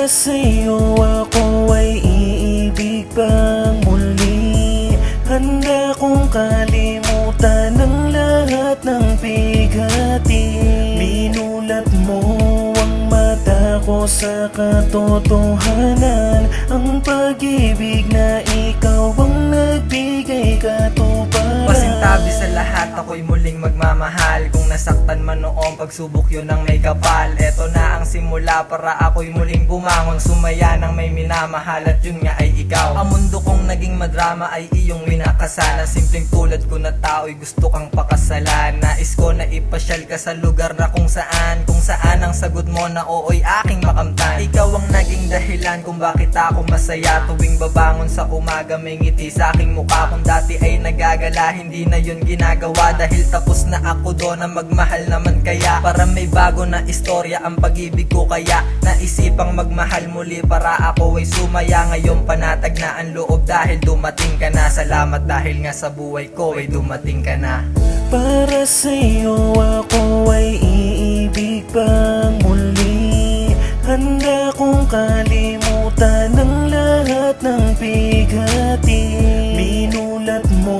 Para sa'yo ako ay iibig pang muli. Handa kong kalimutan ang lahat ng bigati. Minulat mo ang mata ko sa katotohanan, ang pag-ibig na ikaw ang nagbigay katuparan. Pasintabi sa lahat, ako'y muling magmamahal. Kung nasaktan man noong pagsubok yun ang may kapal. Eto na ang simula para ako'y muling bumangon, sumaya ng may minamahal at yun nga ay ikaw. Ang mundo kong naging madrama ay iyong winakasalan. Simpleng tulad ko na tao'y gusto kang pakasalan. Nais ko na ipasyal ka sa lugar na kung saan ang sagot mo na oo'y aking makamtan. Ikaw ang naging dahilan kung bakit ako masaya. Tuwing babangon sa umaga may ngiti sa aking mukha. Kung dati ay nagagala, hindi na yun ginagawa. Dahil tapos na ako doon na magmahal naman kaya. Para may bago na istorya ang pag-ibig ko kaya naisipang magmahal muli para ako ay sumaya. Ngayon panatag na ang loob dahil dumating ka na. Salamat dahil nga sa buhay ko ay dumating ka na. Para sa'yo ako ay iibig pang muli. Handa kong kalimutan ang lahat ng bigati. Minulat mo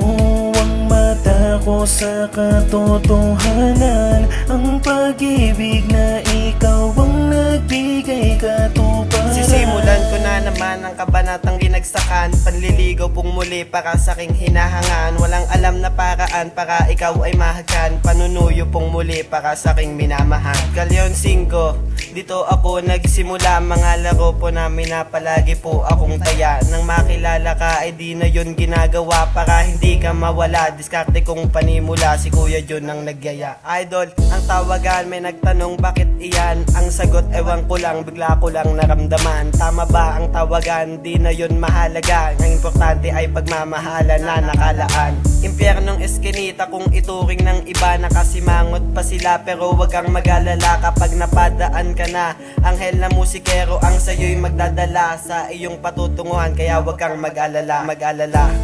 ang mata ko sa katotohanan, ang pag-ibig na ikaw ang nagbigay katuparan. Sisimulan ko na naman ang kabanatang ginagsakan. Panliligaw pong muli para sa aking hinahangan. Walang alam na paraan para ikaw ay mahagan. Panunuyo pong muli para sa aking minamahal. Galeon 5, dito ako nagsimula. Mga laro po namin na palagi po akong taya. Nang makilala ka ay di na yun ginagawa para hindi ka mawala. Diskarte kong panimula, si Kuya John ang nagyaya. Idol, ang tawagan may nagtanong bakit iyan. Ang sagot ewan ko lang, bigla ko lang naramdaman. Tama ba ang tawagan? Di na yun mahalaga. Ang importante ay pagmamahalan na nakalaan. Impyernong eskinita kung ituring ng iba. Nakasimangot pa sila pero wag kang mag-alala kapag napadaan ka na. Anghel na musikero ang sayo'y magdadala sa iyong patutunguhan, kaya wag kang mag-alala.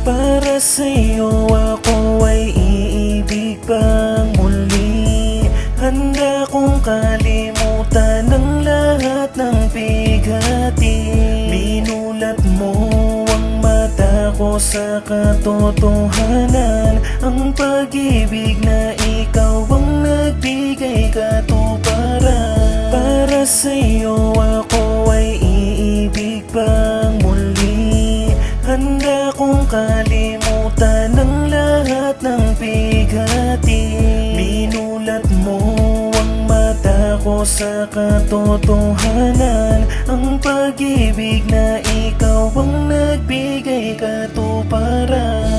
Para sa'yo ako ay iibig pang muli. Handa kong kalimutan ang lahat ng bigati. Minulat mo ang mata ko sa katotohanan, ang pag-ibig na ikaw ang nagbigay katuparan. Para sa'yo ako ay iibig pang muli. Handa kong kalimutan ang lahat ng bigati. Minulat mo ang mata ko sa katotohanan, ang pag-ibig na ikaw ang nagbigay katuparan.